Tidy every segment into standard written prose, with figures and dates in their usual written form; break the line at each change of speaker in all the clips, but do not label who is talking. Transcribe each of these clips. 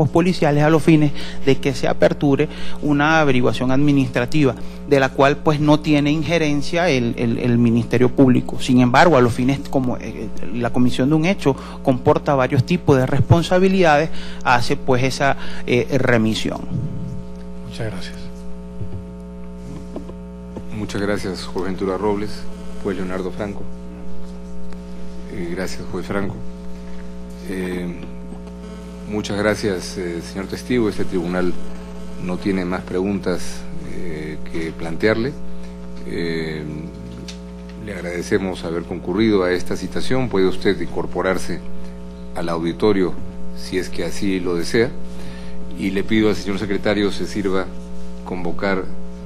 policiales a los fines de que se aperture una averiguación administrativa de la cual pues no tiene injerencia el Ministerio Público. Sin embargo, a los fines como la comisión de un hecho comporta varios tipos de responsabilidades, hace pues esa remisión.
Muchas gracias.
Muchas gracias, juez Ventura Robles. Juez Leonardo Franco. Gracias, juez Franco. Muchas gracias, señor testigo. Este tribunal no tiene más preguntas que plantearle. Le agradecemos haber concurrido a esta citación. Puede usted incorporarse al auditorio si es que así lo desea. Y le pido al señor secretario se sirva convocar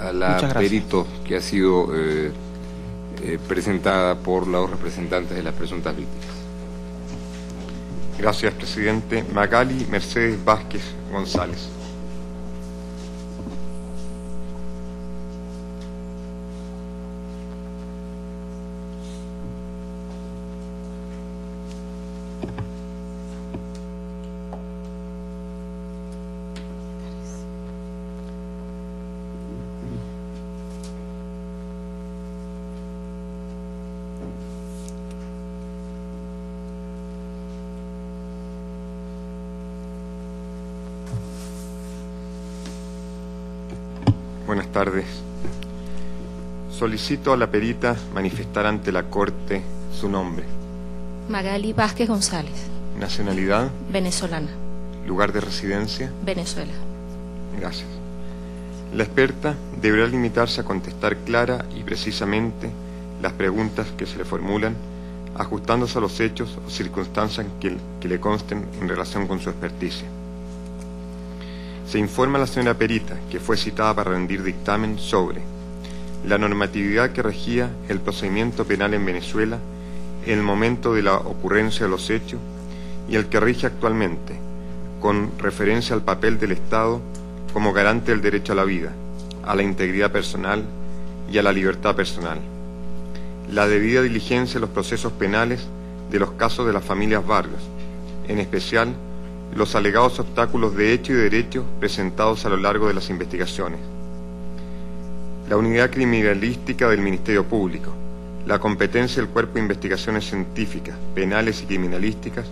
a la perito que ha sido presentada por los representantes de las presuntas víctimas.
Gracias, presidente. Magali Mercedes Vázquez González. Buenas tardes. Solicito a la perita manifestar ante la Corte su nombre.
Magali Vázquez González.
Nacionalidad.
Venezolana.
Lugar de residencia.
Venezuela.
Gracias. La experta deberá limitarse a contestar clara y precisamente las preguntas que se le formulan, ajustándose a los hechos o circunstancias que le consten en relación con su experticia. Se informa a la señora perita, que fue citada para rendir dictamen sobre la normatividad que regía el procedimiento penal en Venezuela en el momento de la ocurrencia de los hechos y el que rige actualmente, con referencia al papel del Estado como garante del derecho a la vida, a la integridad personal y a la libertad personal. La debida diligencia de los procesos penales de los casos de las familias Vargas, en especial los alegados obstáculos de hecho y derecho presentados a lo largo de las investigaciones. La unidad criminalística del Ministerio Público, la competencia del Cuerpo de Investigaciones Científicas, Penales y Criminalísticas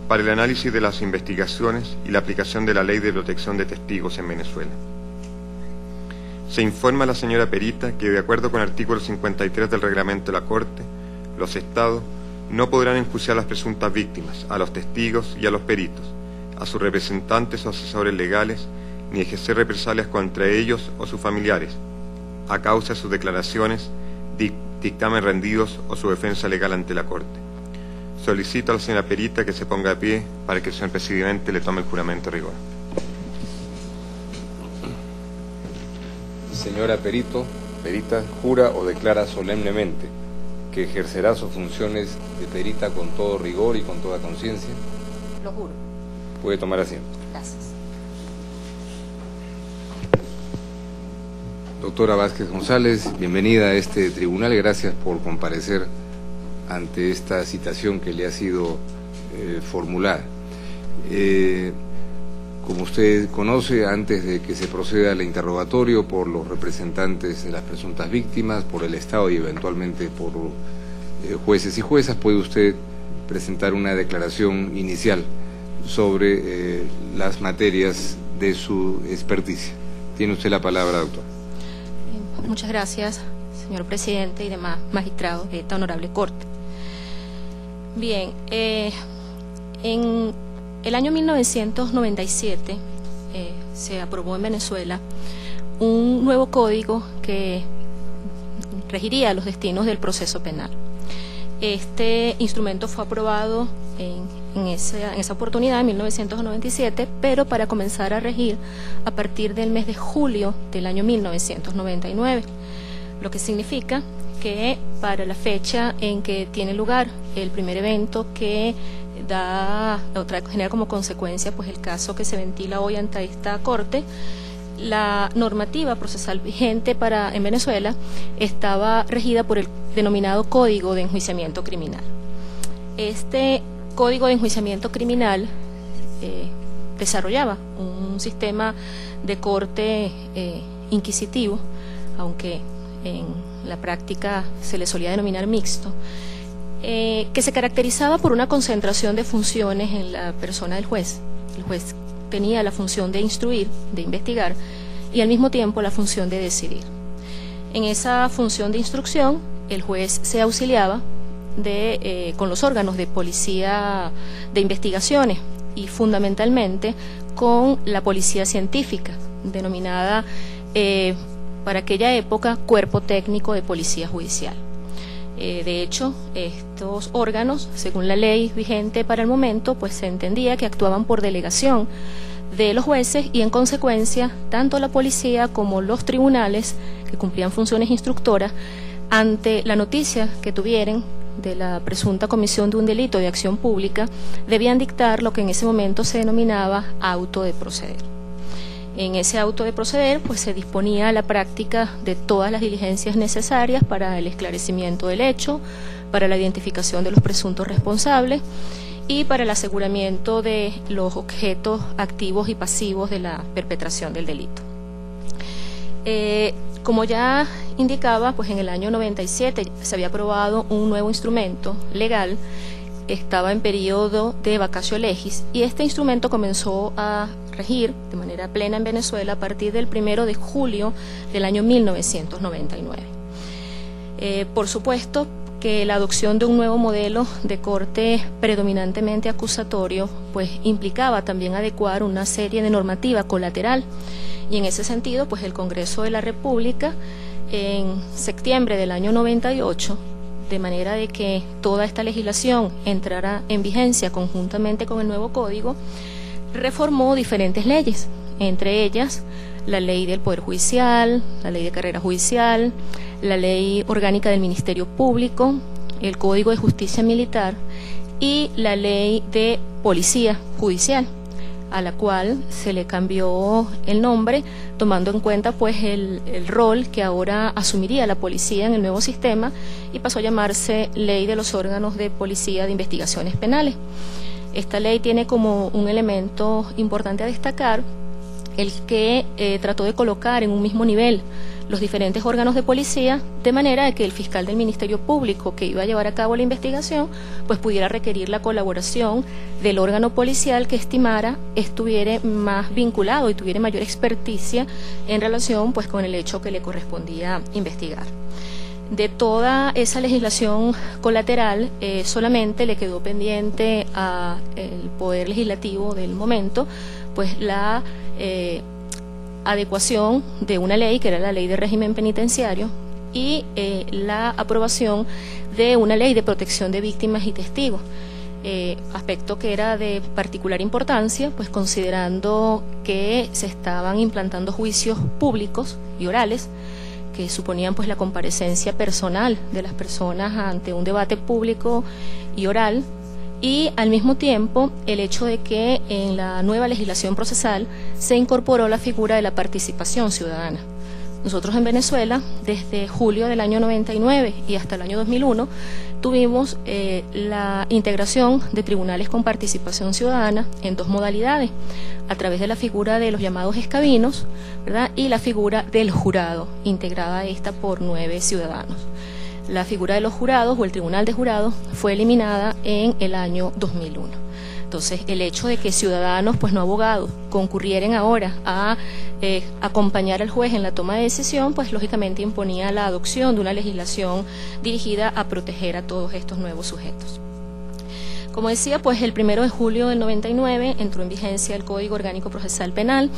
para el análisis de las investigaciones y la aplicación de la Ley de Protección de Testigos en Venezuela. Se informa a la señora perita que, de acuerdo con el artículo 53 del reglamento de la Corte, los Estados no podrán enjuiciar a las presuntas víctimas, a los testigos y a los peritos, a sus representantes o asesores legales, ni ejercer represalias contra ellos o sus familiares, a causa de sus declaraciones, dictamen rendidos o su defensa legal ante la Corte. Solicito a la señora perita que se ponga de pie para que el señor presidente le tome el juramento de rigor.
Señora perita, jura o declara solemnemente que ejercerá sus funciones de perita con todo rigor y con toda conciencia.
Lo juro.
Puede tomar asiento.
Gracias.
Doctora Vázquez González, bienvenida a este tribunal. Gracias por comparecer ante esta citación que le ha sido formulada. Como usted conoce, antes de que se proceda al interrogatorio por los representantes de las presuntas víctimas, por el Estado y eventualmente por jueces y juezas, puede usted presentar una declaración inicial sobre las materias de su experticia. Tiene usted la palabra, doctor.
Muchas gracias, señor presidente y demás magistrados de esta honorable Corte. Bien, en el año 1997 se aprobó en Venezuela un nuevo código que regiría los destinos del proceso penal. Este instrumento fue aprobado en esa oportunidad, en 1997, pero para comenzar a regir a partir del mes de julio del año 1999, lo que significa que para la fecha en que tiene lugar el primer evento que genera como consecuencia pues el caso que se ventila hoy ante esta Corte, la normativa procesal vigente en Venezuela estaba regida por el denominado Código de Enjuiciamiento Criminal. Este Código de Enjuiciamiento Criminal desarrollaba un sistema de corte inquisitivo, aunque en la práctica se le solía denominar mixto, que se caracterizaba por una concentración de funciones en la persona del juez. El juez tenía la función de instruir, de investigar, y al mismo tiempo la función de decidir. En esa función de instrucción, el juez se auxiliaba con los órganos de policía de investigaciones y fundamentalmente con la policía científica, denominada para aquella época Cuerpo Técnico de Policía Judicial. De hecho, estos órganos, según la ley vigente para el momento, pues se entendía que actuaban por delegación de los jueces y en consecuencia tanto la policía como los tribunales que cumplían funciones instructoras, ante la noticia que tuvieran de la presunta comisión de un delito de acción pública, debían dictar lo que en ese momento se denominaba auto de proceder. En ese auto de proceder pues se disponía la práctica de todas las diligencias necesarias para el esclarecimiento del hecho, para la identificación de los presuntos responsables y para el aseguramiento de los objetos activos y pasivos de la perpetración del delito. Como ya indicaba, pues en el año 97 se había aprobado un nuevo instrumento legal, estaba en periodo de vacatio legis y este instrumento comenzó a regir de manera plena en Venezuela a partir del 1 de julio del año 1999. Por supuesto que la adopción de un nuevo modelo de corte predominantemente acusatorio pues implicaba también adecuar una serie de normativa colateral y en ese sentido pues el Congreso de la República en septiembre del año 98, de manera de que toda esta legislación entrara en vigencia conjuntamente con el nuevo código, reformó diferentes leyes, entre ellas la ley del Poder Judicial, la ley de carrera judicial, la ley orgánica del Ministerio Público, el Código de Justicia Militar y la ley de Policía Judicial, a la cual se le cambió el nombre, tomando en cuenta pues el rol que ahora asumiría la policía en el nuevo sistema y pasó a llamarse Ley de los Órganos de Policía de Investigaciones Penales. Esta ley tiene como un elemento importante a destacar el que trató de colocar en un mismo nivel los diferentes órganos de policía, de manera de que el fiscal del Ministerio Público que iba a llevar a cabo la investigación, pues pudiera requerir la colaboración del órgano policial que estimara estuviera más vinculado y tuviera mayor experticia en relación pues con el hecho que le correspondía investigar. De toda esa legislación colateral, solamente le quedó pendiente al Poder Legislativo del momento, pues la adecuación de una ley, que era la Ley de Régimen Penitenciario, y la aprobación de una ley de protección de víctimas y testigos, aspecto que era de particular importancia, pues considerando que se estaban implantando juicios públicos y orales, que suponían pues la comparecencia personal de las personas ante un debate público y oral, y al mismo tiempo el hecho de que en la nueva legislación procesal se incorporó la figura de la participación ciudadana. Nosotros en Venezuela, desde julio del año 99 y hasta el año 2001, tuvimos la integración de tribunales con participación ciudadana en dos modalidades, a través de la figura de los llamados escabinos, ¿verdad?, y la figura del jurado, integrada esta por 9 ciudadanos. La figura de los jurados o el tribunal de jurados fue eliminada en el año 2001. Entonces, el hecho de que ciudadanos, pues no abogados, concurrieran ahora a acompañar al juez en la toma de decisión, pues lógicamente imponía la adopción de una legislación dirigida a proteger a todos estos nuevos sujetos. Como decía, pues el 1 de julio del 99 entró en vigencia el Código Orgánico Procesal Penal.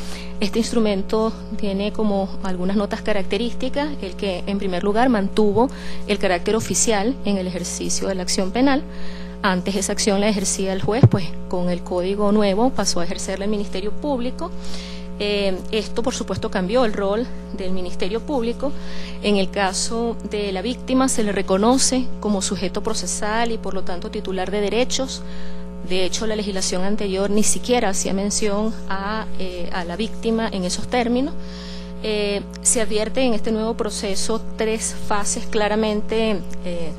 Este instrumento tiene como algunas notas características, el que en primer lugar mantuvo el carácter oficial en el ejercicio de la acción penal. Antes esa acción la ejercía el juez, pues con el código nuevo pasó a ejercerla el Ministerio Público. Esto, por supuesto, cambió el rol del Ministerio Público. En el caso de la víctima se le reconoce como sujeto procesal y, por lo tanto, titular de derechos. De hecho, la legislación anterior ni siquiera hacía mención a la víctima en esos términos. Se advierte en este nuevo proceso 3 fases claramente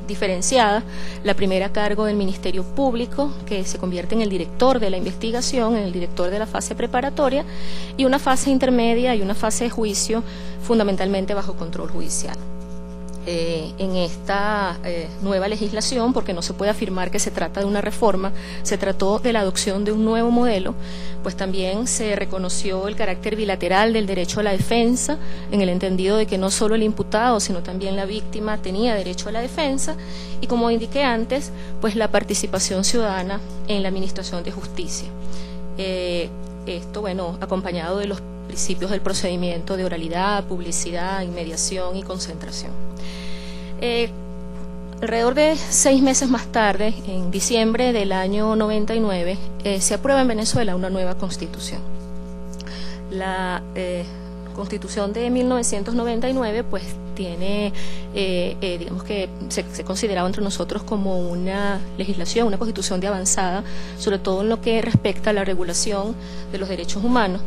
diferenciadas. La primera a cargo del Ministerio Público, que se convierte en el director de la investigación, en el director de la fase preparatoria, y una fase intermedia y una fase de juicio fundamentalmente bajo control judicial. En esta nueva legislación, porque no se puede afirmar que se trata de una reforma, se trató de la adopción de un nuevo modelo, pues también se reconoció el carácter bilateral del derecho a la defensa, en el entendido de que no solo el imputado, sino también la víctima tenía derecho a la defensa, y como indiqué antes, pues la participación ciudadana en la administración de justicia. Esto, bueno, acompañado de los principios del procedimiento de oralidad, publicidad, inmediación y concentración. Alrededor de 6 meses más tarde, en diciembre del año 99, se aprueba en Venezuela una nueva constitución. La constitución de 1999 pues tiene, digamos que se consideraba entre nosotros como una legislación, una constitución de avanzada, sobre todo en lo que respecta a la regulación de los derechos humanos.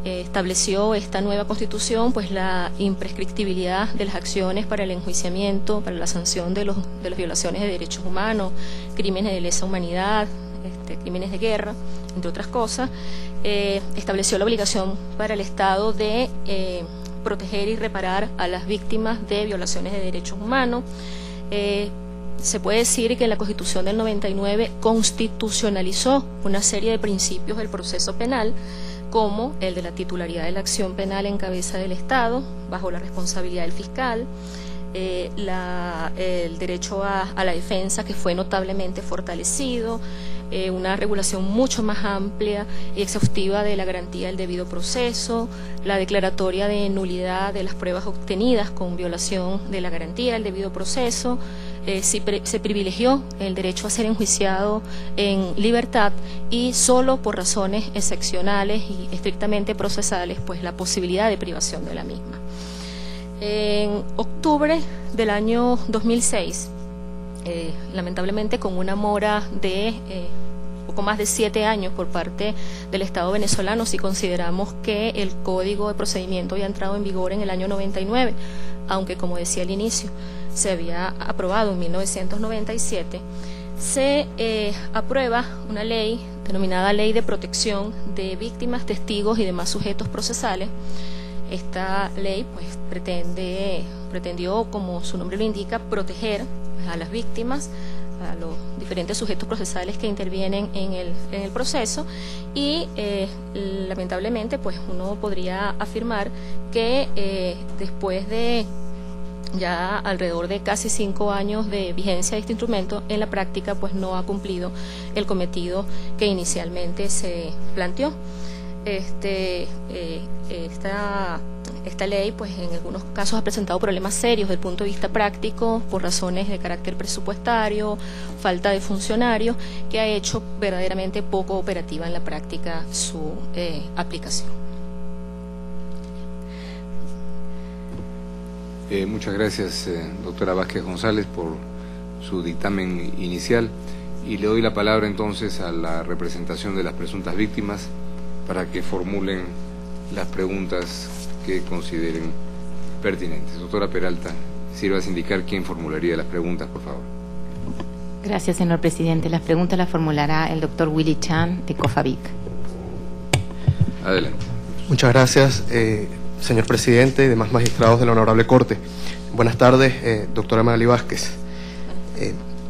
Estableció esta nueva constitución pues la imprescriptibilidad de las acciones para el enjuiciamiento, para la sanción de las violaciones de derechos humanos, crímenes de lesa humanidad, crímenes de guerra, entre otras cosas. Estableció la obligación para el Estado de proteger y reparar a las víctimas de violaciones de derechos humanos. Se puede decir que la Constitución del 99 constitucionalizó una serie de principios del proceso penal, como el de la titularidad de la acción penal en cabeza del Estado, bajo la responsabilidad del fiscal, el derecho a la defensa, que fue notablemente fortalecido, una regulación mucho más amplia y exhaustiva de la garantía del debido proceso, la declaratoria de nulidad de las pruebas obtenidas con violación de la garantía del debido proceso. Se privilegió el derecho a ser enjuiciado en libertad y solo por razones excepcionales y estrictamente procesales, pues la posibilidad de privación de la misma. En octubre del año 2006, lamentablemente con una mora de poco más de 7 años por parte del Estado venezolano, si consideramos que el Código de Procedimiento había entrado en vigor en el año 99, aunque como decía al inicio, se había aprobado en 1997, se aprueba una ley denominada Ley de Protección de Víctimas, Testigos y demás sujetos procesales. Esta ley pues pretendió, como su nombre lo indica, proteger a las víctimas, a los diferentes sujetos procesales que intervienen en el proceso, y lamentablemente pues uno podría afirmar que después de ya alrededor de casi 5 años de vigencia de este instrumento, en la práctica pues no ha cumplido el cometido que inicialmente se planteó. Esta ley pues en algunos casos ha presentado problemas serios desde el punto de vista práctico por razones de carácter presupuestario, falta de funcionarios, que ha hecho verdaderamente poco operativa en la práctica su aplicación.
Muchas gracias, doctora Vázquez González, por su dictamen inicial, y le doy la palabra entonces a la representación de las presuntas víctimas para que formulen las preguntas que consideren pertinentes. Doctora Peralta, sírvase indicar quién formularía las preguntas, por favor.
Gracias, señor presidente. Las preguntas las formulará el doctor Willy Chan, de COFAVIC.
Adelante.
Muchas gracias, señor presidente y demás magistrados de la Honorable Corte. Buenas tardes, doctora Magali Vázquez.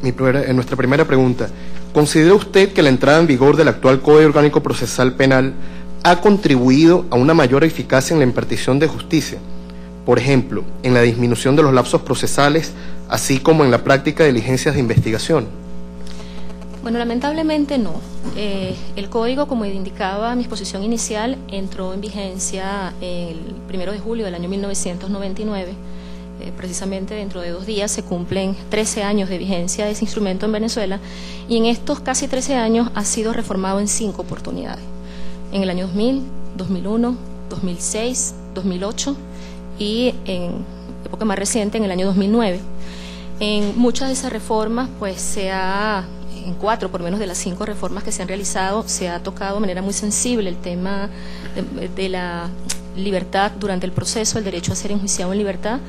Nuestra primera pregunta: ¿considera usted que la entrada en vigor del actual Código Orgánico Procesal Penal ha contribuido a una mayor eficacia en la impartición de justicia? Por ejemplo, en la disminución de los lapsos procesales, así como en la práctica de diligencias de investigación.
Bueno, lamentablemente no. El código, como indicaba mi exposición inicial, entró en vigencia el 1 de julio del año 1999. Precisamente dentro de 2 días se cumplen 13 años de vigencia de ese instrumento en Venezuela, y en estos casi 13 años ha sido reformado en 5 oportunidades. En el año 2000, 2001, 2006, 2008 y en época más reciente, en el año 2009. En muchas de esas reformas, pues en 4 por menos de las 5 reformas que se han realizado, se ha tocado de manera muy sensible el tema de la libertad durante el proceso, el derecho a ser enjuiciado en libertad.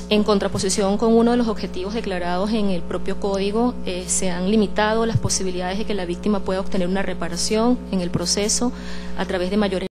En contraposición con uno de los objetivos declarados en el propio código, se han limitado las posibilidades de que la víctima pueda obtener una reparación en el proceso a través de mayores